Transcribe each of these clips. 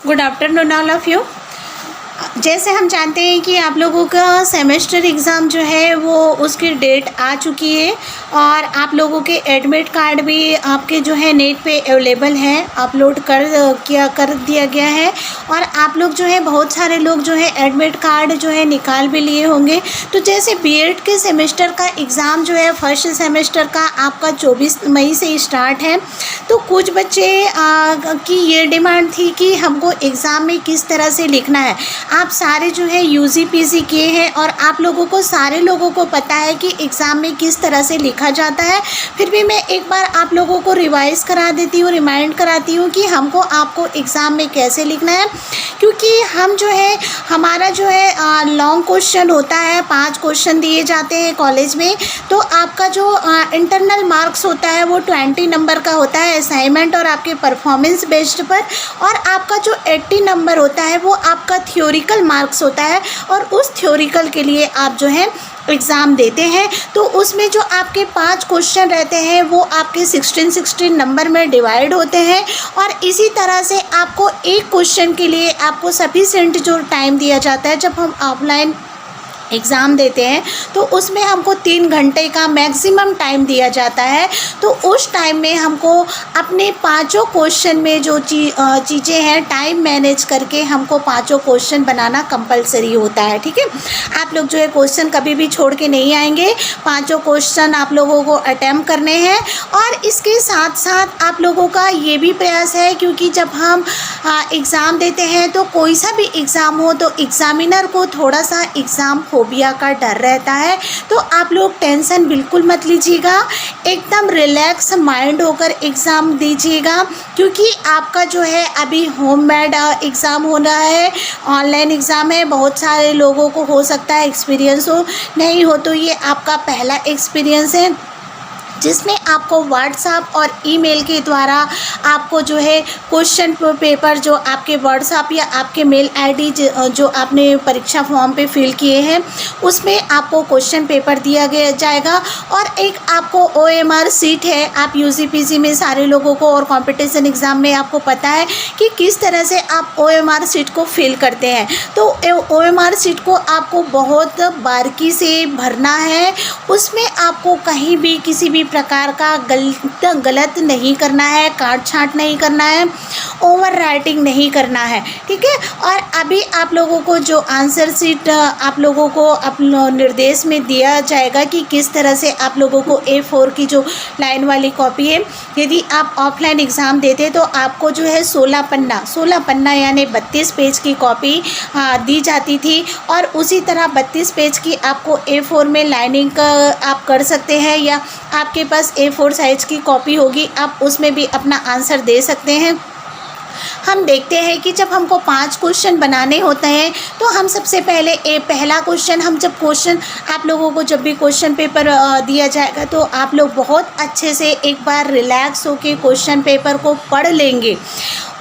Good afternoon all of you. जैसे हम जानते हैं कि आप लोगों का सेमेस्टर एग्ज़ाम जो है वो उसकी डेट आ चुकी है और आप लोगों के एडमिट कार्ड भी आपके जो है नेट पे अवेलेबल है, अपलोड कर दिया गया है। और आप लोग जो है बहुत सारे लोग जो है एडमिट कार्ड जो है निकाल भी लिए होंगे। तो जैसे बीएड के सेमेस्टर का एग्ज़ाम जो है फर्स्ट सेमेस्टर का आपका 24 मई से स्टार्ट है। तो कुछ बच्चे की ये डिमांड थी कि हमको एग्ज़ाम में किस तरह से लिखना है। आप सारे जो है यूजी पीजी किए हैं और आप लोगों को सारे लोगों को पता है कि एग्ज़ाम में किस तरह से लिखा जाता है। फिर भी मैं एक बार आप लोगों को रिवाइज़ करा देती हूँ, रिमाइंड कराती हूँ कि हमको आपको एग्ज़ाम में कैसे लिखना है। क्योंकि हम जो है हमारा जो है लॉन्ग क्वेश्चन होता है, 5 क्वेश्चन दिए जाते हैं कॉलेज में। तो आपका जो इंटरनल मार्क्स होता है वो 20 नंबर का होता है असाइनमेंट और आपके परफॉर्मेंस बेस्ड पर। और आपका जो 80 नंबर होता है वो आपका थ्योरिकल मार्क्स होता है और उस थ्योरिकल के लिए आप जो है एग्ज़ाम देते हैं। तो उसमें जो आपके 5 क्वेश्चन रहते हैं वो आपके 16 नंबर में डिवाइड होते हैं। और इसी तरह से आपको एक क्वेश्चन के लिए आपको सफिशिएंट जो टाइम दिया जाता है। जब हम ऑफलाइन एग्ज़ाम देते हैं तो उसमें हमको 3 घंटे का मैक्सिमम टाइम दिया जाता है। तो उस टाइम में हमको अपने 5 क्वेश्चन में जो चीज़ें हैं टाइम मैनेज करके हमको 5 क्वेश्चन बनाना कंपलसरी होता है। ठीक है, आप लोग जो है क्वेश्चन कभी भी छोड़ के नहीं आएंगे, 5 क्वेश्चन आप लोगों को अटैम्प्ट करने हैं। और इसके साथ साथ आप लोगों का ये भी प्रयास है, क्योंकि जब हम एग्ज़ाम देते हैं तो कोई सा भी एग्ज़ाम हो तो एग्ज़ामिनर को थोड़ा सा एग्ज़ाम फोबिया का डर रहता है। तो आप लोग टेंशन बिल्कुल मत लीजिएगा, एकदम रिलैक्स माइंड होकर एग्ज़ाम दीजिएगा। क्योंकि आपका जो है अभी होममेड एग्ज़ाम हो रहा है, ऑनलाइन एग्ज़ाम है। बहुत सारे लोगों को हो सकता है एक्सपीरियंस हो, नहीं हो तो ये आपका पहला एक्सपीरियंस है जिसमें आपको व्हाट्सएप और ईमेल के द्वारा आपको जो है क्वेश्चन पेपर जो आपके व्हाट्सएप या आपके मेल आईडी जो आपने परीक्षा फॉर्म पे फिल किए हैं उसमें आपको क्वेश्चन पेपर दिया गया जाएगा। और एक आपको ओएमआर सीट है। आप यूजीपीजी में सारे लोगों को और कंपटीशन एग्ज़ाम में आपको पता है कि किस तरह से आप ओएमआर सीट को फिल करते हैं। तो ओएमआर सीट को आपको बहुत बारीकी से भरना है। उसमें आपको कहीं भी किसी भी प्रकार का गलत नहीं करना है, काट छांट नहीं करना है, ओवर राइटिंग नहीं करना है। ठीक है, और अभी आप लोगों को जो आंसर शीट आप लोगों को निर्देश में दिया जाएगा कि किस तरह से आप लोगों को A4 की जो लाइन वाली कॉपी है, यदि आप ऑफलाइन एग्ज़ाम देते तो आपको जो है 16 पन्ना यानी 32 पेज की कॉपी दी जाती थी। और उसी तरह 32 पेज की आपको A4 में लाइनिंग आप कर सकते हैं, या आपके पास A4 साइज़ की कॉपी होगी आप उसमें भी अपना आंसर दे सकते हैं। हम देखते हैं कि जब हमको 5 क्वेश्चन बनाने होते हैं तो हम सबसे पहले पहला क्वेश्चन आप लोगों को जब भी क्वेश्चन पेपर दिया जाएगा तो आप लोग बहुत अच्छे से एक बार रिलैक्स होकर क्वेश्चन पेपर को पढ़ लेंगे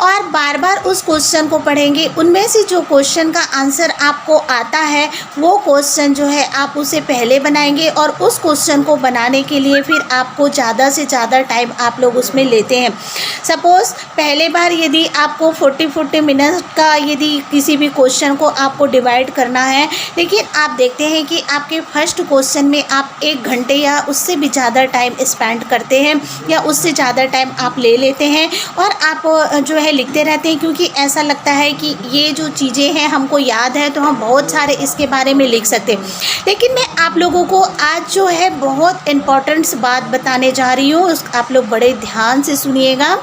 और बार बार उस क्वेश्चन को पढ़ेंगे। उनमें से जो क्वेश्चन का आंसर आपको आता है वो क्वेश्चन जो है आप उसे पहले बनाएंगे और उस क्वेश्चन को बनाने के लिए फिर आपको ज़्यादा से ज़्यादा टाइम आप लोग उसमें लेते हैं। सपोज़ पहले बार यदि आपको 40 मिनट का यदि किसी भी क्वेश्चन को आपको डिवाइड करना है, लेकिन आप देखते हैं कि आपके फर्स्ट क्वेश्चन में आप 1 घंटे या उससे भी ज़्यादा टाइम स्पेंड करते हैं या उससे ज़्यादा टाइम आप ले लेते हैं और आप जो है लिखते रहते हैं, क्योंकि ऐसा लगता है कि ये जो चीज़ें हैं हमको याद है तो हम बहुत सारे इसके बारे में लिख सकते हैं। लेकिन मैं आप लोगों को आज जो है बहुत इम्पोर्टेंट बात बताने जा रही हूँ, आप लोग बड़े ध्यान से सुनिएगा।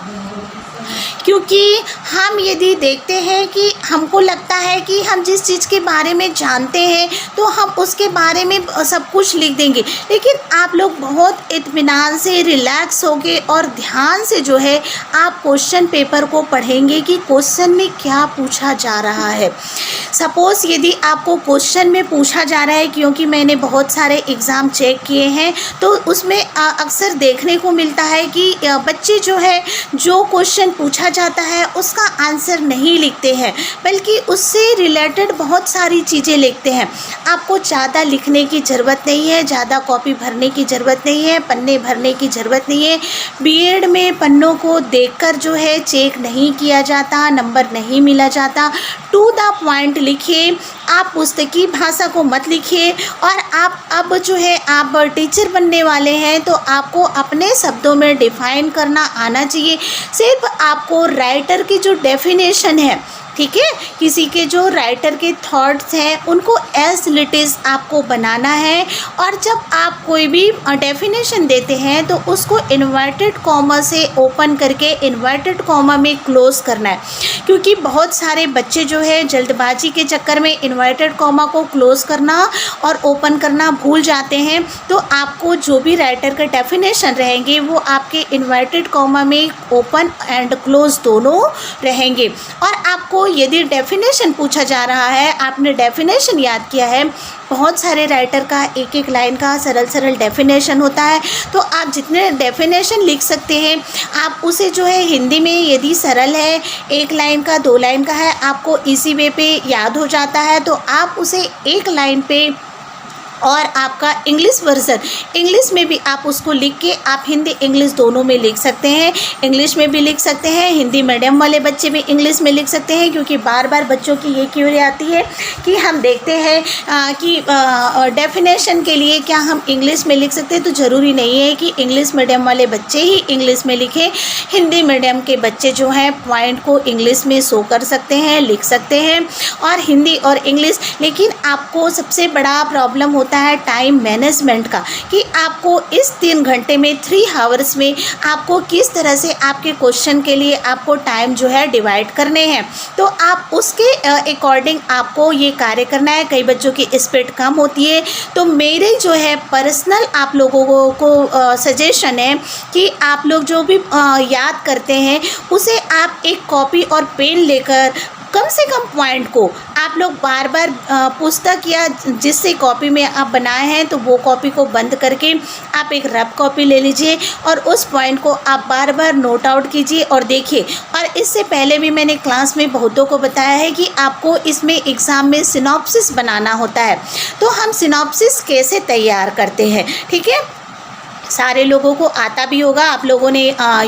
क्योंकि हम यदि देखते हैं कि हमको लगता है कि हम जिस चीज़ के बारे में जानते हैं तो हम उसके बारे में सब कुछ लिख देंगे, लेकिन आप लोग बहुत इत्मीनान से रिलैक्स होके और ध्यान से जो है आप क्वेश्चन पेपर को पढ़ेंगे कि क्वेश्चन में क्या पूछा जा रहा है। सपोज़ यदि आपको क्वेश्चन में पूछा जा रहा है, क्योंकि मैंने बहुत सारे एग्ज़ाम चेक किए हैं तो उसमें अक्सर देखने को मिलता है कि बच्चे जो है जो क्वेश्चन पूछा जाता है उसका आंसर नहीं लिखते हैं, बल्कि उससे रिलेटेड बहुत सारी चीज़ें लिखते हैं। आपको ज़्यादा लिखने की ज़रूरत नहीं है, ज़्यादा कॉपी भरने की ज़रूरत नहीं है, पन्ने भरने की ज़रूरत नहीं है। बीएड में पन्नों को देखकर जो है चेक नहीं किया जाता, नंबर नहीं मिला जाता। टू द पॉइंट लिखिए, आप पुस्तकीय भाषा को मत लिखिए। और आप अब जो है आप टीचर बनने वाले हैं तो आपको अपने शब्दों में डिफाइन करना आना चाहिए। सिर्फ आपको राइटर की जो डेफिनेशन है, ठीक है, किसी के जो राइटर के थॉट्स हैं उनको एज इट इज़ आपको बनाना है। और जब आप कोई भी डेफिनेशन देते हैं तो उसको इन्वर्टेड कॉमा से ओपन करके इन्वर्टेड कॉमा में क्लोज करना है, क्योंकि बहुत सारे बच्चे जो है जल्दबाजी के चक्कर में इन्वर्टेड कॉमा को क्लोज करना और ओपन करना भूल जाते हैं। तो आपको जो भी राइटर का डेफिनेशन रहेंगे वो आपके इन्वर्टेड कॉमा में ओपन एंड क्लोज दोनों रहेंगे। और आपको यदि डेफिनेशन पूछा जा रहा है, आपने डेफिनेशन याद किया है, बहुत सारे राइटर का एक एक लाइन का सरल सरल डेफिनेशन होता है, तो आप जितने डेफिनेशन लिख सकते हैं आप उसे जो है हिंदी में, यदि सरल है, एक लाइन का, दो लाइन का है, आपको इजी वे पे याद हो जाता है, तो आप उसे एक लाइन पे, और आपका इंग्लिश वर्जन, इंग्लिश में भी आप उसको लिख के आप हिंदी इंग्लिश दोनों में लिख सकते हैं। इंग्लिश में भी लिख सकते हैं, हिंदी मीडियम वाले बच्चे भी इंग्लिश में लिख सकते हैं, क्योंकि बार बार बच्चों की ये क्वेरी आती है कि हम देखते हैं कि डेफिनेशन के लिए क्या हम इंग्लिश में लिख सकते हैं। तो ज़रूरी नहीं है कि इंग्लिश मीडियम वाले बच्चे ही इंग्लिश में लिखें, हिंदी मीडियम के बच्चे जो हैं पॉइंट को इंग्लिश में शो कर सकते हैं, लिख सकते हैं, और हिंदी और इंग्लिश। लेकिन आपको सबसे बड़ा प्रॉब्लम होता है टाइम मैनेजमेंट का, कि आपको इस 3 घंटे में 3 आवर्स में आपको किस तरह से आपके क्वेश्चन के लिए आपको टाइम जो है डिवाइड करने हैं। तो आप उसके अकॉर्डिंग आपको ये कार्य करना है। कई बच्चों की स्पीड कम होती है, तो मेरे जो है पर्सनल आप लोगों को सजेशन है कि आप लोग जो भी याद करते हैं उसे आप एक कॉपी और पेन लेकर कम से कम पॉइंट को आप लोग बार बार पुस्तक या जिससे कॉपी में आप बनाए हैं तो वो कॉपी को बंद करके आप एक रफ कॉपी ले लीजिए और उस पॉइंट को आप बार बार नोट आउट कीजिए और देखिए। और इससे पहले भी मैंने क्लास में बहुतों को बताया है कि आपको इसमें एग्ज़ाम में सिनॉप्सिस बनाना होता है। तो हम सिनॉप्सिस कैसे तैयार करते हैं, ठीक है, सारे लोगों को आता भी होगा। आप लोगों ने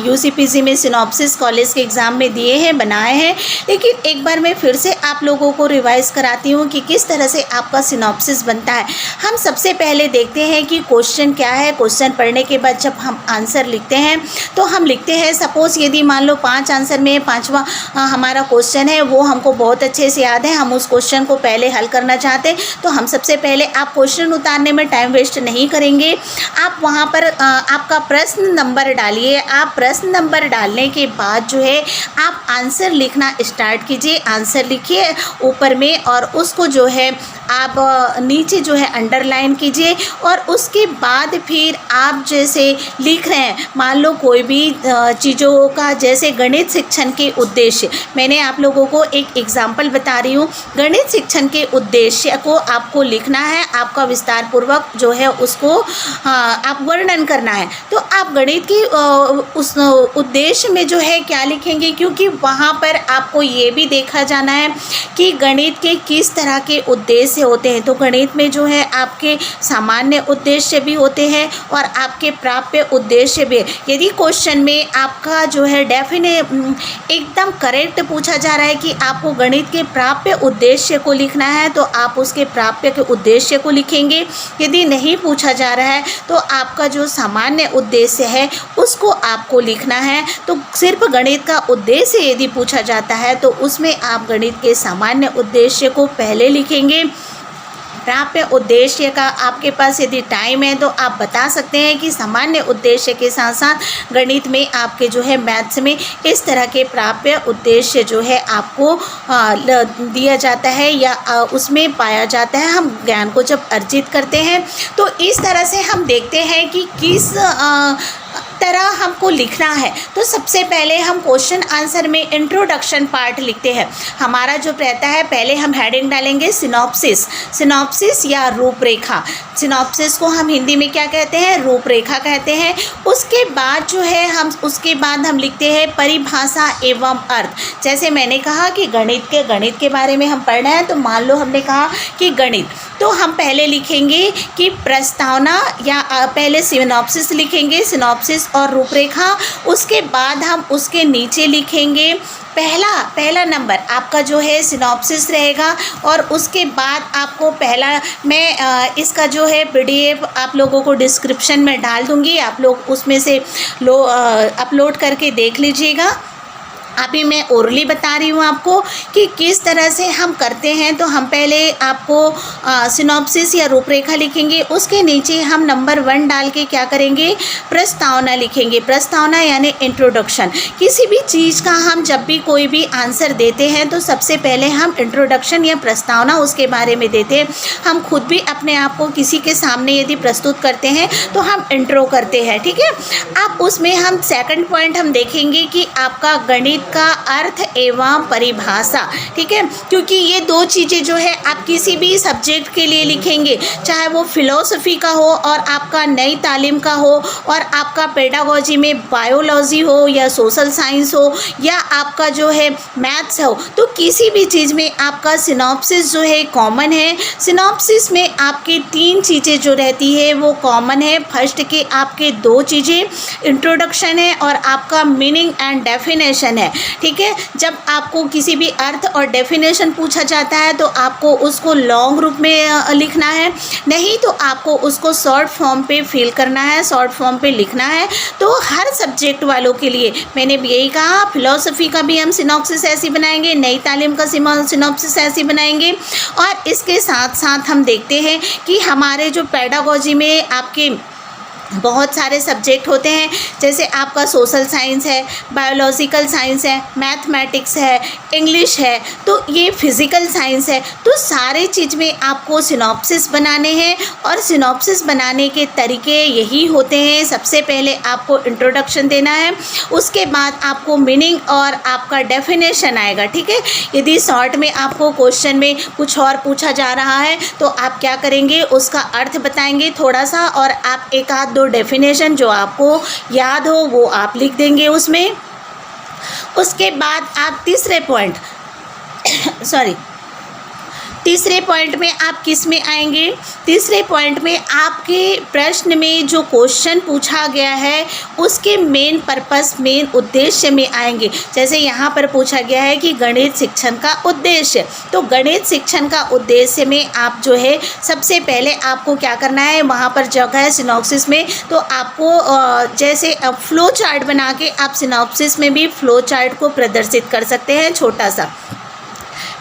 यूसीपीसी में सिनॉप्सिस कॉलेज के एग्ज़ाम में दिए हैं, बनाए हैं, लेकिन एक बार मैं फिर से आप लोगों को रिवाइज़ कराती हूँ कि किस तरह से आपका सिनॉप्सिस बनता है। हम सबसे पहले देखते हैं कि क्वेश्चन क्या है। क्वेश्चन पढ़ने के बाद जब हम आंसर लिखते हैं तो हम लिखते हैं, सपोज़ यदि मान लो 5 आंसर में 5वां हमारा क्वेश्चन है, वो हमको बहुत अच्छे से याद है, हम उस क्वेश्चन को पहले हल करना चाहते हैं, तो हम सबसे पहले आप क्वेश्चन उतारने में टाइम वेस्ट नहीं करेंगे। आप वहाँ पर आपका प्रश्न नंबर डालिए। आप प्रश्न नंबर डालने के बाद जो है आप आंसर लिखना स्टार्ट कीजिए। आंसर लिखिए ऊपर में और उसको जो है आप नीचे जो है अंडरलाइन कीजिए। और उसके बाद फिर आप जैसे लिख रहे हैं, मान लो कोई भी चीज़ों का, जैसे गणित शिक्षण के उद्देश्य, मैंने आप लोगों को एक एग्जाम्पल बता रही हूँ। गणित शिक्षण के उद्देश्य को आपको लिखना है, आपका विस्तार पूर्वक जो है उसको आप वर्णन करना है। तो आप गणित की उस उद्देश्य में जो है क्या लिखेंगे, क्योंकि वहाँ पर आपको ये भी देखा जाना है कि गणित के किस तरह के उद्देश्य होते हैं। तो गणित में जो है आपके सामान्य उद्देश्य भी होते हैं और आपके प्राप्य उद्देश्य भी। यदि क्वेश्चन में आपका जो है एकदम करेक्ट पूछा जा रहा है कि आपको गणित के प्राप्य उद्देश्य को लिखना है, तो आप उसके प्राप्य के उद्देश्य को लिखेंगे। यदि नहीं पूछा जा रहा है तो आपका जो सामान्य उद्देश्य है उसको आपको लिखना है। तो सिर्फ गणित का उद्देश्य यदि पूछा जाता है तो उसमें आप गणित के सामान्य उद्देश्य को पहले लिखेंगे। प्राप्य उद्देश्य का आपके पास यदि टाइम है तो आप बता सकते हैं कि सामान्य उद्देश्य के साथ साथ गणित में आपके जो है मैथ्स में इस तरह के प्राप्य उद्देश्य जो है आपको दिया जाता है या उसमें पाया जाता है। हम ज्ञान को जब अर्जित करते हैं तो इस तरह से हम देखते हैं कि किस तरह हमको लिखना है। तो सबसे पहले हम क्वेश्चन आंसर में इंट्रोडक्शन पार्ट लिखते हैं। हमारा जो रहता है, पहले हम हेडिंग डालेंगे सिनॉप्सिस, सिनॉप्सिस या रूपरेखा। सिनॉप्सिस को हम हिंदी में क्या कहते हैं? रूपरेखा कहते हैं। उसके बाद जो है हम लिखते हैं परिभाषा एवं अर्थ। जैसे मैंने कहा कि गणित के बारे में हम पढ़ रहे हैं, तो मान लो हमने कहा कि गणित, तो हम पहले लिखेंगे कि प्रस्तावना या पहले सिनॉप्सिस लिखेंगे, सिनॉप्सिस और रूपरेखा। उसके बाद हम उसके नीचे लिखेंगे पहला नंबर आपका जो है सिनॉप्सिस रहेगा। और उसके बाद आपको मैं इसका जो है PDF आप लोगों को डिस्क्रिप्शन में डाल दूँगी, आप लोग उसमें से अपलोड करके देख लीजिएगा। अभी मैं ओरली बता रही हूँ आपको कि किस तरह से हम करते हैं। तो हम पहले आपको सिनॉप्सिस या रूपरेखा लिखेंगे, उसके नीचे हम नंबर 1 डाल के क्या करेंगे? प्रस्तावना लिखेंगे। प्रस्तावना यानी इंट्रोडक्शन। किसी भी चीज़ का हम जब भी कोई भी आंसर देते हैं तो सबसे पहले हम इंट्रोडक्शन या प्रस्तावना उसके बारे में देते हैं। हम खुद भी अपने आप को किसी के सामने यदि प्रस्तुत करते हैं तो हम इंट्रो करते हैं, ठीक है। अब उसमें हम सेकंड पॉइंट हम देखेंगे कि आपका गणित का अर्थ एवं परिभाषा, ठीक है। क्योंकि ये दो चीज़ें जो है आप किसी भी सब्जेक्ट के लिए लिखेंगे, चाहे वो फिलोसफी का हो और आपका नई तालीम का हो, और आपका पेडागोजी में बायोलॉजी हो या सोशल साइंस हो या आपका जो है मैथ्स हो, तो किसी भी चीज़ में आपका सिनॉप्सिस जो है कॉमन है। सिनॉप्सिस में आपकी 3 चीज़ें जो रहती है वो कॉमन है। फर्स्ट के आपके 2 चीज़ें, इंट्रोडक्शन है और आपका मीनिंग एंड डेफिनेशन है, ठीक है। जब आपको किसी भी अर्थ और डेफिनेशन पूछा जाता है तो आपको उसको लॉन्ग रूप में लिखना है, नहीं तो आपको उसको शॉर्ट फॉर्म पे फिल करना है, शॉर्ट फॉर्म पे लिखना है। तो हर सब्जेक्ट वालों के लिए मैंने भी यही कहा, फिलॉसफी का भी हम सिनॉप्सिस ऐसी बनाएंगे, नई तालीम का सिनॉप्सिस ऐसी बनाएंगे। और इसके साथ साथ हम देखते हैं कि हमारे जो पेडागोजी में आपके बहुत सारे सब्जेक्ट होते हैं, जैसे आपका सोशल साइंस है, बायोलॉजिकल साइंस है, मैथमेटिक्स है, इंग्लिश है, तो ये फिज़िकल साइंस है। तो सारे चीज़ में आपको सिनॉप्सिस बनाने हैं और सिनॉप्सिस बनाने के तरीके यही होते हैं। सबसे पहले आपको इंट्रोडक्शन देना है, उसके बाद आपको मीनिंग और आपका डेफिनेशन आएगा, ठीक है। यदि शॉर्ट में आपको क्वेश्चन में कुछ और पूछा जा रहा है तो आप क्या करेंगे, उसका अर्थ बताएंगे थोड़ा सा, और आप एक आध 2 डेफिनेशन जो आपको याद हो वो आप लिख देंगे उसमें। उसके बाद आप तीसरे पॉइंट में आप किस में आएंगे? तीसरे पॉइंट में आपके प्रश्न में जो क्वेश्चन पूछा गया है उसके मेन पर्पस, मेन उद्देश्य में आएंगे। जैसे यहाँ पर पूछा गया है कि गणित शिक्षण का उद्देश्य, तो गणित शिक्षण का उद्देश्य में आप जो है सबसे पहले आपको क्या करना है, वहाँ पर जगह है सिनॉप्सिस में, तो आपको जैसे फ्लो चार्ट बना के आप सिनॉप्सिस में भी फ्लो चार्ट को प्रदर्शित कर सकते हैं, छोटा सा।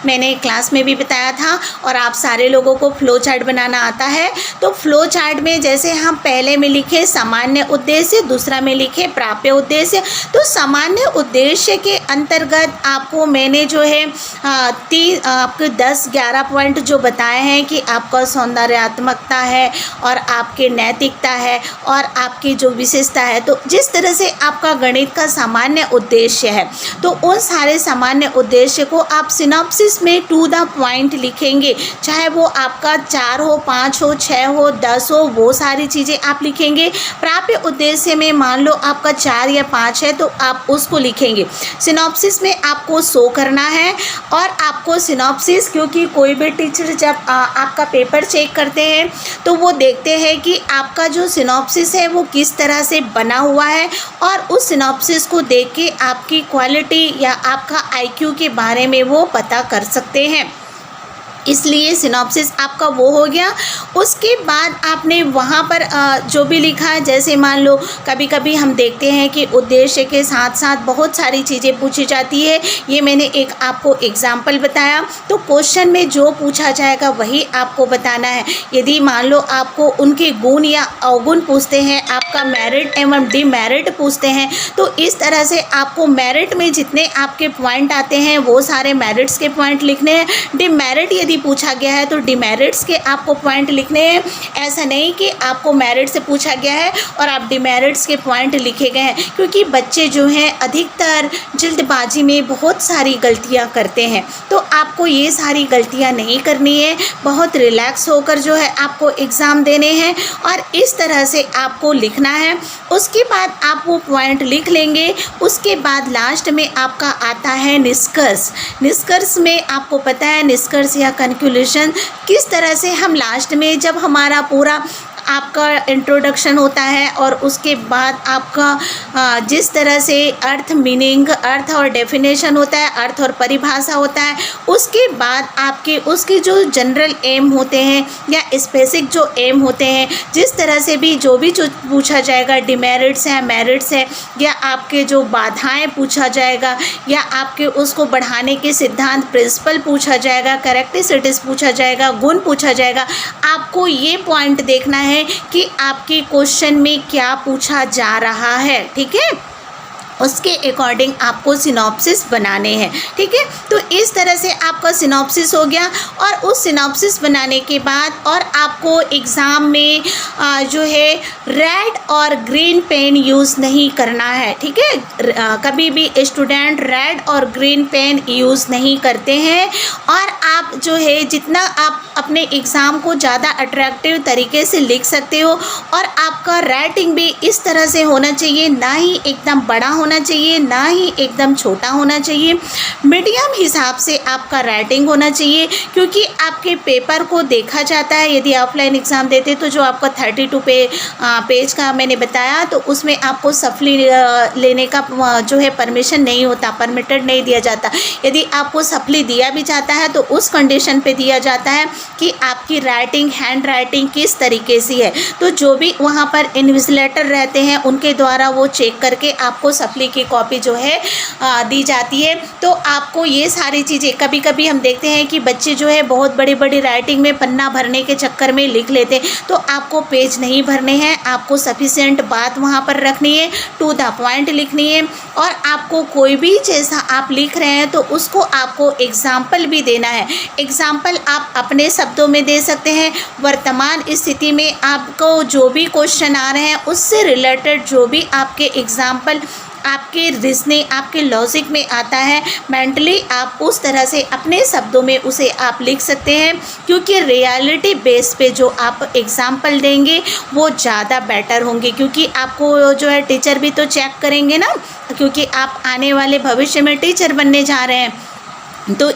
मैंने क्लास में भी बताया था और आप सारे लोगों को फ्लो चार्ट बनाना आता है। तो फ्लो चार्ट में जैसे हम पहले में लिखे सामान्य उद्देश्य, दूसरा में लिखे प्राप्य उद्देश्य। तो सामान्य उद्देश्य के अंतर्गत आपको मैंने जो है आपके 10-11 पॉइंट जो बताए हैं कि आपका सौंदर्यात्मकता है और आपके नैतिकता है और आपकी जो विशेषता है। तो जिस तरह से आपका गणित का सामान्य उद्देश्य है, तो उन सारे सामान्य उद्देश्य को आप सिनॉप्सिस में टू द पॉइंट लिखेंगे, चाहे वो आपका 4 हो, 5 हो, 6 हो, 10 हो, वो सारी चीज़ें आप लिखेंगे। प्राप्य उद्देश्य में मान लो आपका 4 या 5 है तो आप उसको लिखेंगे। सिनॉप्सिस में आपको शो करना है, और आपको सिनॉप्सिस, क्योंकि कोई भी टीचर जब आपका पेपर चेक करते हैं तो वो देखते हैं कि आपका जो सिनॉप्सिस है वो किस तरह से बना हुआ है, और उस सिनॉप्सिस को देख के आपकी क्वालिटी या आपका IQ के बारे में वो पता कर सकते हैं। इसलिए सिनॉप्सिस आपका वो हो गया। उसके बाद आपने वहाँ पर जो भी लिखा है, जैसे मान लो कभी कभी हम देखते हैं कि उद्देश्य के साथ साथ बहुत सारी चीज़ें पूछी जाती है। ये मैंने एक आपको एग्जाम्पल बताया। तो क्वेश्चन में जो पूछा जाएगा वही आपको बताना है। यदि मान लो आपको उनके गुण या अवगुण पूछते हैं, आपका मेरिट एवं डिमेरिट पूछते हैं, तो इस तरह से आपको मेरिट में जितने आपके पॉइंट आते हैं वो सारे मेरिट्स के पॉइंट लिखने हैं। डिमेरिट यदि नहीं पूछा गया है तो डिमेरिट्स के आपको पॉइंट लिखने हैं। ऐसा नहीं कि आपको मेरिट से पूछा गया है और आप डिमेरिट्स के पॉइंट लिखे गए हैं, क्योंकि बच्चे जो हैं अधिकतर जल्दबाजी में बहुत सारी गलतियां करते हैं। तो आपको ये सारी गलतियां नहीं करनी है, बहुत रिलैक्स होकर जो है आपको एग्ज़ाम देने हैं और इस तरह से आपको लिखना है। उसके बाद आप वो पॉइंट लिख लेंगे। उसके बाद लास्ट में आपका आता है निष्कर्ष। निष्कर्ष में आपको पता है निष्कर्ष या कंक्लूजन किस तरह से हम लास्ट में जब हमारा पूरा आपका इंट्रोडक्शन होता है और उसके बाद आपका जिस तरह से अर्थ मीनिंग अर्थ और डेफिनेशन होता है, अर्थ और परिभाषा होता है, उसके बाद आपके उसके जो जनरल एम होते हैं या स्पेसिफिक जो एम होते हैं, जिस तरह से भी जो पूछा जाएगा, डिमेरिट्स है, मेरिट्स है, या आपके जो बाधाएं पूछा जाएगा, या आपके उसको बढ़ाने के सिद्धांत प्रिंसिपल पूछा जाएगा, कैरेक्टरिस्टिक्स पूछा जाएगा, गुण पूछा जाएगा। आपको ये पॉइंट देखना है कि आपके क्वेश्चन में क्या पूछा जा रहा है, ठीक है। उसके अकॉर्डिंग आपको सिनॉप्सिस बनाने हैं, ठीक है। तो इस तरह से आपका सिनॉप्सिस हो गया और उस सिनॉप्सिस बनाने के बाद और आपको एग्ज़ाम में जो है रेड और ग्रीन पेन यूज़ नहीं करना है, ठीक है। कभी भी स्टूडेंट रेड और ग्रीन पेन यूज़ नहीं करते हैं और आप जो है जितना आप अपने एग्ज़ाम को ज़्यादा अट्रैक्टिव तरीके से लिख सकते हो और आपका राइटिंग भी इस तरह से होना चाहिए, ना ही एकदम बड़ा होना चाहिए, ना ही एकदम छोटा होना चाहिए, मीडियम हिसाब से आपका राइटिंग होना चाहिए। क्योंकि आपके पेपर को देखा जाता है, यदि ऑफलाइन एग्ज़ाम देते तो जो आपका 32 पेज का मैंने बताया, तो उसमें आपको सफली लेने का जो है परमिशन नहीं होता, परमिटेड नहीं दिया जाता। यदि आपको सफली दिया भी जाता है तो उस कंडीशन पे दिया जाता है कि आपकी राइटिंग, हैंड राइटिंग किस तरीके से है। तो जो भी वहाँ पर इन्विजिलेटर रहते हैं उनके द्वारा वो चेक करके आपको सफली की कॉपी जो है दी जाती है। तो आपको ये सारी चीज़ें, कभी कभी हम देखते हैं कि बच्चे जो है बहुत बड़ी बड़ी राइटिंग में पन्ना भरने के चक्कर में लिख लेते हैं, तो आपको पेज नहीं भरने हैं, आपको सफिशिएंट बात वहाँ पर रखनी है, टू द पॉइंट लिखनी है। और आपको कोई भी जैसा आप लिख रहे हैं तो उसको आपको एग्जाम्पल भी देना है। एग्जाम्पल आप अपने शब्दों में दे सकते हैं, वर्तमान स्थिति में आपको जो भी क्वेश्चन आ रहे हैं उससे रिलेटेड जो भी आपके एग्जाम्पल आपके रीजनिंग, आपके लॉजिक में आता है, मेंटली आप उस तरह से अपने शब्दों में उसे आप लिख सकते हैं। क्योंकि रियलिटी बेस पे जो आप एग्जाम्पल देंगे वो ज़्यादा बेटर होंगे, क्योंकि आपको जो है टीचर भी तो चेक करेंगे ना, क्योंकि आप आने वाले भविष्य में टीचर बनने जा रहे हैं। तो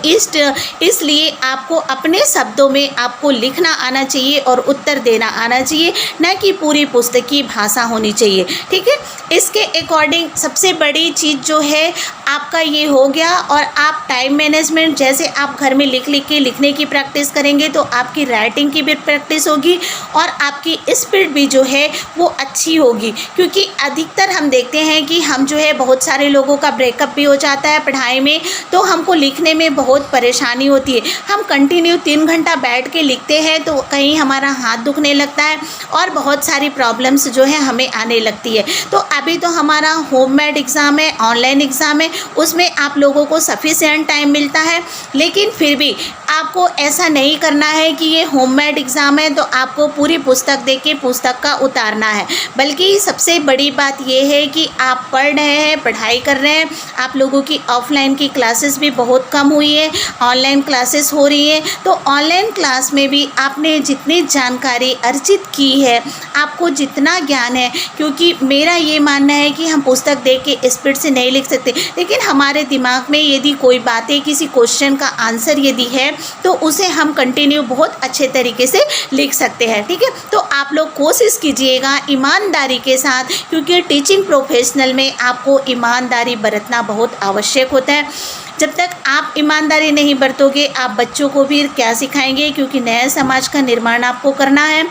इसलिए आपको अपने शब्दों में आपको लिखना आना चाहिए और उत्तर देना आना चाहिए, न कि पूरी पुस्तक की भाषा होनी चाहिए, ठीक है। इसके अकॉर्डिंग सबसे बड़ी चीज़ जो है आपका ये हो गया। और आप टाइम मैनेजमेंट, जैसे आप घर में लिख के लिखने की प्रैक्टिस करेंगे तो आपकी राइटिंग की भी प्रैक्टिस होगी और आपकी स्पीड भी जो है वो अच्छी होगी। क्योंकि अधिकतर हम देखते हैं कि हम जो है बहुत सारे लोगों का ब्रेकअप भी हो जाता है पढ़ाई में, तो हमको लिखने में बहुत परेशानी होती है। हम कंटिन्यू 3 घंटा बैठ के लिखते हैं तो कहीं हमारा हाथ दुखने लगता है और बहुत सारी प्रॉब्लम्स जो है हमें आने लगती है। तो अभी तो हमारा होममेड एग्ज़ाम है, ऑनलाइन एग्ज़ाम है, उसमें आप लोगों को सफिशिएंट टाइम मिलता है, लेकिन फिर भी आपको ऐसा नहीं करना है कि ये होममेड एग्ज़ाम है तो आपको पूरी पुस्तक देख के पुस्तक का उतारना है। बल्कि सबसे बड़ी बात ये है कि आप पढ़ रहे हैं, पढ़ाई कर रहे हैं, आप लोगों की ऑफलाइन की क्लासेस भी बहुत कम हुई है, ऑनलाइन क्लासेस हो रही है। तो ऑनलाइन क्लास में भी आपने जितनी जानकारी अर्जित की है, आपको जितना ज्ञान है, क्योंकि मेरा ये मानना है कि हम पुस्तक देख के स्पीड से नहीं लिख सकते, लेकिन हमारे दिमाग में यदि कोई बातें, किसी क्वेश्चन का आंसर यदि है तो उसे हम कंटिन्यू बहुत अच्छे तरीके से लिख सकते हैं, ठीक है। तो आप लोग कोशिश कीजिएगा ईमानदारी के साथ, क्योंकि टीचिंग प्रोफेशनल में आपको ईमानदारी बरतना बहुत आवश्यक होता है। जब तक आप ईमानदारी नहीं बरतोगे, आप बच्चों को भी क्या सिखाएंगे, क्योंकि नए समाज का निर्माण आपको करना है।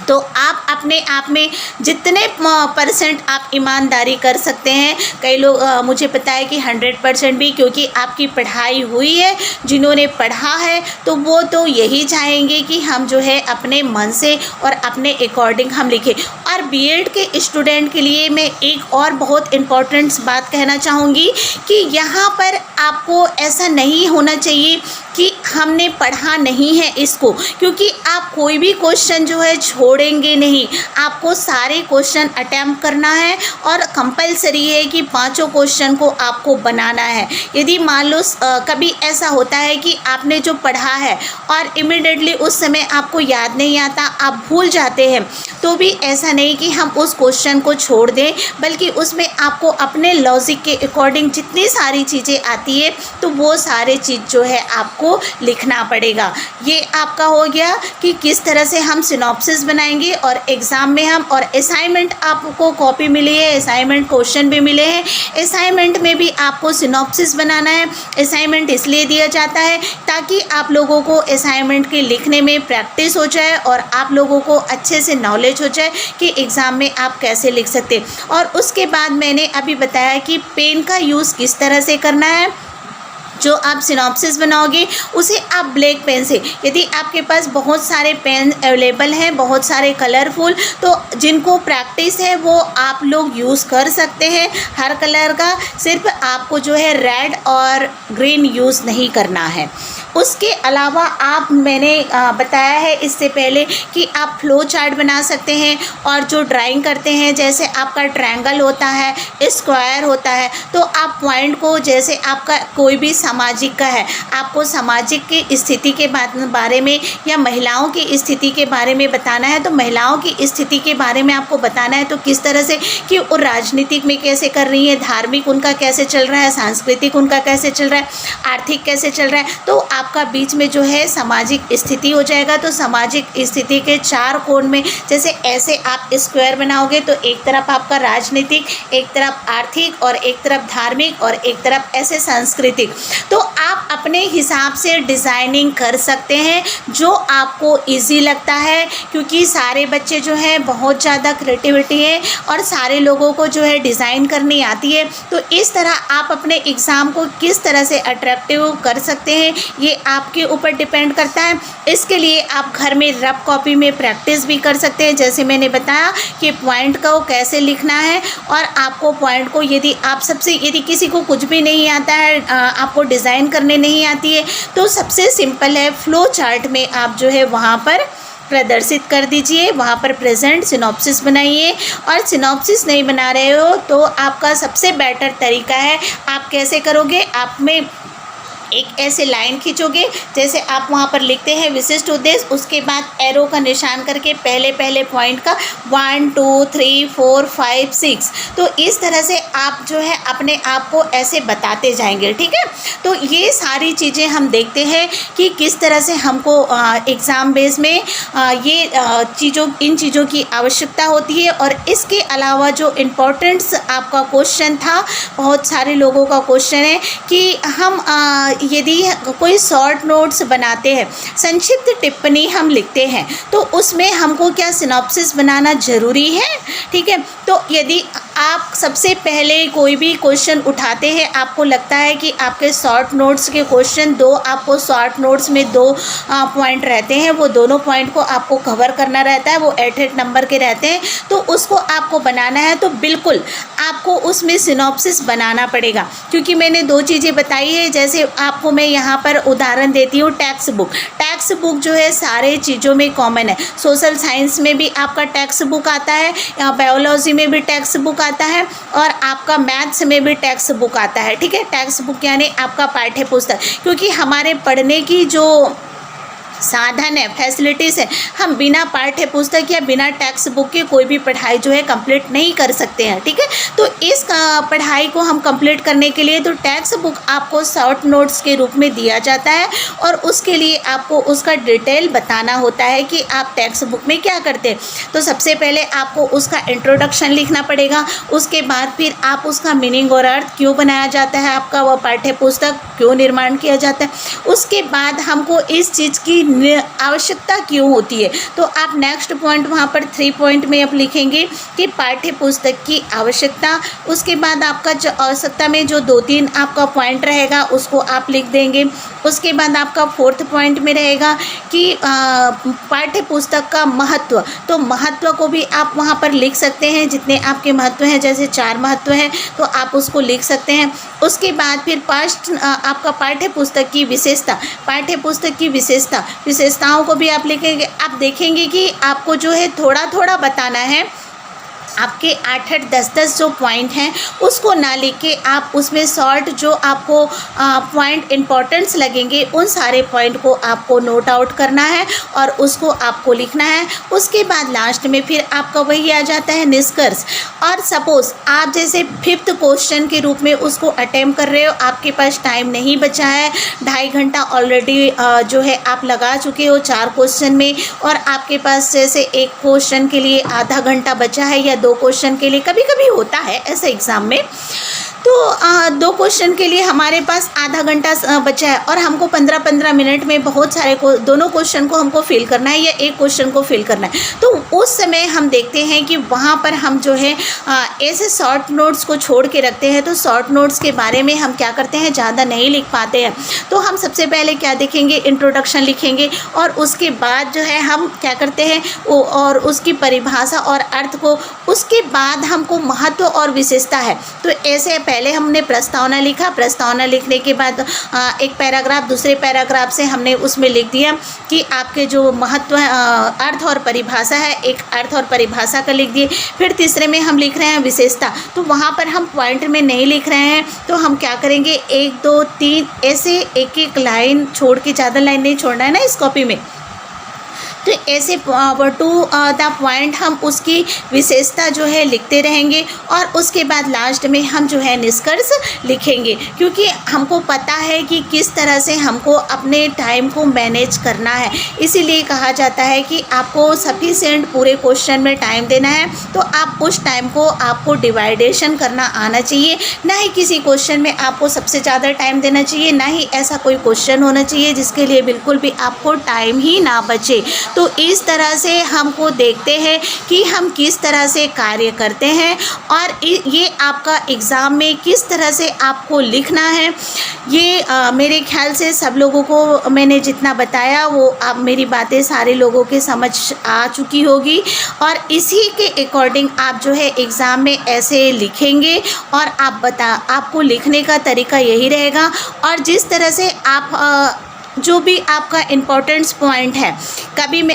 तो आप अपने आप में जितने % आप ईमानदारी कर सकते हैं, कई लोग मुझे पता है कि 100% भी, क्योंकि आपकी पढ़ाई हुई है, जिन्होंने पढ़ा है तो वो तो यही चाहेंगे कि हम जो है अपने मन से और अपने अकॉर्डिंग हम लिखें। और बीएड के स्टूडेंट के लिए मैं एक और बहुत इम्पोर्टेंट बात कहना चाहूँगी कि यहाँ पर आपको ऐसा नहीं होना चाहिए कि हमने पढ़ा नहीं है इसको, क्योंकि आप कोई भी क्वेश्चन जो है छोड़ेंगे नहीं, आपको सारे क्वेश्चन अटैम्प्ट करना है और कंपलसरी है कि पांचों क्वेश्चन को आपको बनाना है। यदि मान लो कभी ऐसा होता है कि आपने जो पढ़ा है और इमिडिएटली उस समय आपको याद नहीं आता, आप भूल जाते हैं, तो भी ऐसा नहीं कि हम उस क्वेश्चन को छोड़ दें, बल्कि उसमें आपको अपने लॉजिक के अकॉर्डिंग जितनी सारी चीज़ें आती है तो वो सारे चीज़ जो है आपको लिखना पड़ेगा। ये आपका हो गया कि किस तरह से हम सिनॉप्सिस बनाएंगे और एग्ज़ाम में हम, और असाइनमेंट आपको कॉपी मिली है, असाइनमेंट क्वेश्चन भी मिले हैं, असाइनमेंट में भी आपको सिनॉप्सिस बनाना है। असाइनमेंट इसलिए दिया जाता है ताकि आप लोगों को असाइनमेंट के लिखने में प्रैक्टिस हो जाए और आप लोगों को अच्छे से नॉलेज हो जाए कि एग्ज़ाम में आप कैसे लिख सकते। और उसके बाद मैंने अभी बताया कि पेन का यूज़ किस तरह से करना है। जो आप सिनॉप्सिस बनाओगे उसे आप ब्लैक पेन से, यदि आपके पास बहुत सारे पेन अवेलेबल हैं, बहुत सारे कलरफुल, तो जिनको प्रैक्टिस है वो आप लोग यूज़ कर सकते हैं हर कलर का। सिर्फ आपको जो है रेड और ग्रीन यूज़ नहीं करना है। उसके अलावा आप, मैंने बताया है इससे पहले कि आप फ्लो चार्ट बना सकते हैं, और जो ड्राइंग करते हैं, जैसे आपका ट्रायंगल होता है, स्क्वायर होता है, तो आप पॉइंट को, जैसे आपका कोई भी सामाजिक का है, आपको सामाजिक की स्थिति के बारे में या महिलाओं की स्थिति के बारे में बताना है, तो महिलाओं की स्थिति के बारे में आपको बताना है, तो किस तरह से कि वो राजनीतिक में कैसे कर रही है, धार्मिक उनका कैसे चल रहा है, सांस्कृतिक उनका कैसे चल रहा है, आर्थिक कैसे चल रहा है, तो आपका बीच में जो है सामाजिक स्थिति हो जाएगा। तो सामाजिक स्थिति के चार कोण में, जैसे ऐसे आप स्क्वायर बनाओगे तो एक तरफ आपका राजनीतिक, एक तरफ आर्थिक, और एक तरफ धार्मिक, और एक तरफ ऐसे सांस्कृतिक। तो आप अपने हिसाब से डिज़ाइनिंग कर सकते हैं जो आपको इजी लगता है, क्योंकि सारे बच्चे जो है बहुत ज़्यादा क्रिएटिविटी है और सारे लोगों को जो है डिज़ाइन करनी आती है। तो इस तरह आप अपने एग्ज़ाम को किस तरह से अट्रैक्टिव कर सकते हैं ये आपके ऊपर डिपेंड करता है। इसके लिए आप घर में रफ कॉपी में प्रैक्टिस भी कर सकते हैं, जैसे मैंने बताया कि पॉइंट को कैसे लिखना है। और आपको पॉइंट को, यदि किसी को कुछ भी नहीं आता है, आपको डिज़ाइन करने नहीं आती है, तो सबसे सिंपल है, फ्लो चार्ट में आप जो है वहाँ पर प्रदर्शित कर दीजिए, वहाँ पर प्रेजेंट सिनॉप्सिस बनाइए। और सिनॉप्सिस नहीं बना रहे हो तो आपका सबसे बेटर तरीका है, आप कैसे करोगे, आप में एक ऐसे लाइन खींचोगे, जैसे आप वहाँ पर लिखते हैं विशिष्ट उद्देश्य, उसके बाद एरो का निशान करके पहले पॉइंट का 1 2 3 4 5 6, तो इस तरह से आप जो है अपने आप को ऐसे बताते जाएंगे। ठीक है, तो ये सारी चीज़ें हम देखते हैं कि किस तरह से हमको एग्ज़ाम बेस में इन चीज़ों की आवश्यकता होती है। और इसके अलावा जो इम्पोर्टेंट्स आपका क्वेश्चन था, बहुत सारे लोगों का क्वेश्चन है कि हम यदि कोई शॉर्ट नोट्स बनाते हैं, संक्षिप्त टिप्पणी हम लिखते हैं, तो उसमें हमको क्या सिनॉप्सिस बनाना ज़रूरी है। ठीक है, तो यदि आप सबसे पहले कोई भी क्वेश्चन उठाते हैं, आपको लगता है कि आपके शॉर्ट नोट्स के क्वेश्चन आपको शॉर्ट नोट्स में 2 पॉइंट रहते हैं, वो दोनों पॉइंट को आपको कवर करना रहता है, वो 8 नंबर के रहते हैं, तो उसको आपको बनाना है, तो बिल्कुल आपको उसमें सिनॉप्सिस बनाना पड़ेगा। क्योंकि मैंने 2 चीज़ें बताई है, जैसे आपको मैं यहाँ पर उदाहरण देती हूँ, टेक्स्ट बुक जो है सारे चीज़ों में कॉमन है। सोशल साइंस में भी आपका टेक्स्ट बुक आता है, बायोलॉजी में भी टेक्स्ट बुक आता है, और आपका मैथ्स में भी टेक्स्ट बुक आता है। ठीक है, टेक्स्ट बुक यानी आपका पाठ्य पुस्तक, क्योंकि हमारे पढ़ने की जो साधन है, फैसिलिटीज़ है, हम बिना पाठ्य पुस्तक या बिना टेक्स्ट बुक के कोई भी पढ़ाई जो है कंप्लीट नहीं कर सकते हैं। ठीक है, तो इस पढ़ाई को हम कंप्लीट करने के लिए तो टेक्स्ट बुक आपको शॉर्ट नोट्स के रूप में दिया जाता है, और उसके लिए आपको उसका डिटेल बताना होता है कि आप टेक्स्ट बुक में क्या करते हैं। तो सबसे पहले आपको उसका इंट्रोडक्शन लिखना पड़ेगा, उसके बाद फिर आप उसका मीनिंग और अर्थ, क्यों बनाया जाता है आपका वह पाठ्य पुस्तक, क्यों निर्माण किया जाता है, उसके बाद हमको इस चीज़ की आवश्यकता क्यों होती है। तो आप नेक्स्ट पॉइंट वहाँ पर 3 पॉइंट में आप लिखेंगे कि पाठ्य पुस्तक की आवश्यकता। उसके बाद आपका जो आवश्यकता में जो 2-3 आपका पॉइंट रहेगा उसको आप लिख देंगे। उसके बाद आपका 4th पॉइंट में रहेगा कि पाठ्य पुस्तक का महत्व, तो महत्व को भी आप वहाँ पर लिख सकते हैं। जितने आपके महत्व हैं, जैसे 4 महत्व हैं तो आप उसको लिख सकते हैं। उसके बाद फिर आपका पाठ्य पुस्तक की विशेषता, पाठ्य पुस्तक की विशेषताओं को भी आप लिखेंगे। आप देखेंगे कि आपको जो है थोड़ा थोड़ा बताना है। आपके 8-8, 10-10 जो पॉइंट हैं उसको ना लिख के आप उसमें शॉर्ट जो आपको पॉइंट इम्पोर्टेंस लगेंगे उन सारे पॉइंट को आपको नोट आउट करना है और उसको आपको लिखना है। उसके बाद लास्ट में फिर आपका वही आ जाता है निष्कर्ष। और सपोज़ आप जैसे 5th क्वेश्चन के रूप में उसको अटेम्प्ट कर रहे हो, आपके पास टाइम नहीं बचा है, 2.5 घंटा ऑलरेडी जो है आप लगा चुके हो 4 क्वेश्चन में, और आपके पास जैसे एक क्वेश्चन के लिए आधा घंटा बचा है या 2 क्वेश्चन के लिए, कभी कभी होता है ऐसे एग्ज़ाम में, तो 2 क्वेश्चन के लिए हमारे पास आधा घंटा बचा है और हमको 15-15 मिनट में बहुत सारे दोनों क्वेश्चन को हमको फिल करना है या एक क्वेश्चन को फिल करना है। तो उस समय हम देखते हैं कि वहाँ पर हम जो है ऐसे शॉर्ट नोट्स को छोड़ के रखते हैं। तो शॉर्ट नोट्स के बारे में हम क्या करते हैं, ज़्यादा नहीं लिख पाते हैं। तो हम सबसे पहले क्या देखेंगे, इंट्रोडक्शन लिखेंगे और उसके बाद जो है हम क्या करते हैं और उसकी परिभाषा और अर्थ को, उसके बाद हमको महत्व और विशेषता है। तो ऐसे पहले हमने प्रस्तावना लिखा, प्रस्तावना लिखने के बाद एक पैराग्राफ, दूसरे पैराग्राफ से हमने उसमें लिख दिया कि आपके जो महत्व अर्थ और परिभाषा है, एक अर्थ और परिभाषा का लिख दिए। फिर तीसरे में हम लिख रहे हैं विशेषता, तो वहाँ पर हम पॉइंट में नहीं लिख रहे हैं, तो हम क्या करेंगे 1, 2, 3 ऐसे एक लाइन छोड़ के, ज़्यादा लाइन नहीं छोड़ना है ना इस कॉपी में। तो ऐसे टू द पॉइंट हम उसकी विशेषता जो है लिखते रहेंगे और उसके बाद लास्ट में हम जो है निष्कर्ष लिखेंगे, क्योंकि हमको पता है कि किस तरह से हमको अपने टाइम को मैनेज करना है। इसीलिए कहा जाता है कि आपको सफिशिएंट पूरे क्वेश्चन में टाइम देना है, तो आप उस टाइम को आपको डिवाइडेशन करना आना चाहिए। ना ही किसी क्वेश्चन में आपको सबसे ज़्यादा टाइम देना चाहिए, ना ही ऐसा कोई क्वेश्चन होना चाहिए जिसके लिए बिल्कुल भी आपको टाइम ही ना बचे। तो इस तरह से हमको देखते हैं कि हम किस तरह से कार्य करते हैं और ये आपका एग्ज़ाम में किस तरह से आपको लिखना है। ये मेरे ख्याल से सब लोगों को मैंने जितना बताया वो आप मेरी बातें सारे लोगों के समझ आ चुकी होगी और इसी के अकॉर्डिंग आप जो है एग्ज़ाम में ऐसे लिखेंगे और आपको लिखने का तरीका यही रहेगा। और जिस तरह से आप जो भी आपका इम्पोर्टेंस पॉइंट है,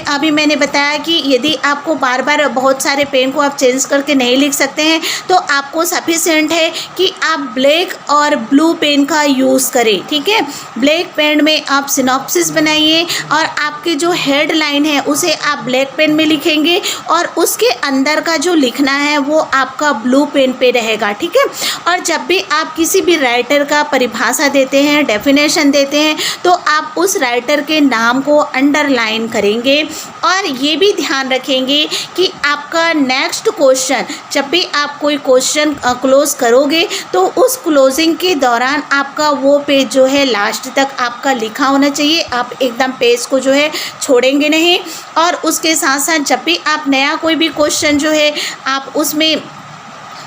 अभी मैंने बताया कि यदि आपको बार बार बहुत सारे पेन को आप चेंज करके नहीं लिख सकते हैं, तो आपको सफिशिएंट है कि आप ब्लैक और ब्लू पेन का यूज़ करें। ठीक है, ब्लैक पेन में आप सिनॉप्सिस बनाइए और आपके जो हेडलाइन है उसे आप ब्लैक पेन में लिखेंगे और उसके अंदर का जो लिखना है वो आपका ब्लू पेन पे रहेगा। ठीक है, और जब भी आप किसी भी राइटर का परिभाषा देते हैं, डेफिनेशन देते हैं, तो आप उस राइटर के नाम को अंडरलाइन करेंगे और ये भी ध्यान रखेंगे कि आपका नेक्स्ट क्वेश्चन, जब भी आप कोई क्वेश्चन क्लोज करोगे तो उस क्लोजिंग के दौरान आपका वो पेज जो है लास्ट तक आपका लिखा होना चाहिए। आप एकदम पेज को जो है छोड़ेंगे नहीं। और उसके साथ साथ जब भी आप नया कोई भी क्वेश्चन जो है आप उसमें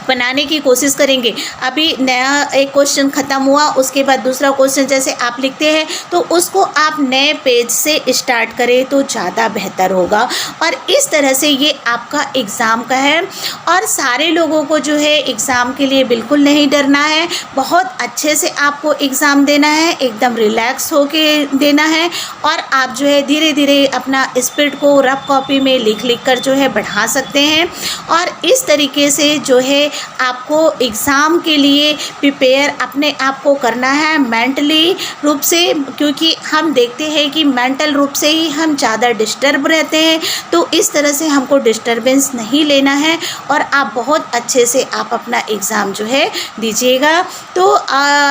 बनाने की कोशिश करेंगे। अभी नया एक क्वेश्चन ख़त्म हुआ, उसके बाद दूसरा क्वेश्चन जैसे आप लिखते हैं तो उसको आप नए पेज से स्टार्ट करें तो ज़्यादा बेहतर होगा। और इस तरह से ये आपका एग्ज़ाम का है और सारे लोगों को जो है एग्ज़ाम के लिए बिल्कुल नहीं डरना है। बहुत अच्छे से आपको एग्ज़ाम देना है, एकदम रिलैक्स होके देना है और आप जो है धीरे धीरे अपना स्पीड को रफ कॉपी में लिख कर जो है बढ़ा सकते हैं। और इस तरीके से जो है आपको एग्ज़ाम के लिए प्रिपेयर अपने आप को करना है मेंटली रूप से, क्योंकि हम देखते हैं कि मेंटल रूप से ही हम ज़्यादा डिस्टर्ब रहते हैं। तो इस तरह से हमको डिस्टर्बेंस नहीं लेना है और आप बहुत अच्छे से आप अपना एग्ज़ाम जो है दीजिएगा। तो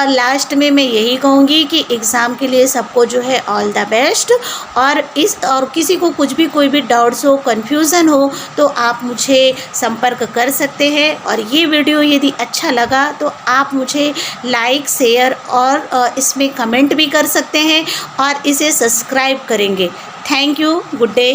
लास्ट में मैं यही कहूँगी कि एग्ज़ाम के लिए सबको जो है ऑल द बेस्ट। और किसी को कुछ भी कोई भी डाउट्स हो, कन्फ्यूज़न हो तो आप मुझे संपर्क कर सकते हैं। और ये वीडियो यदि अच्छा लगा तो आप मुझे लाइक, शेयर और इसमें कमेंट भी कर सकते हैं और इसे सब्सक्राइब करेंगे। Thank you, good day.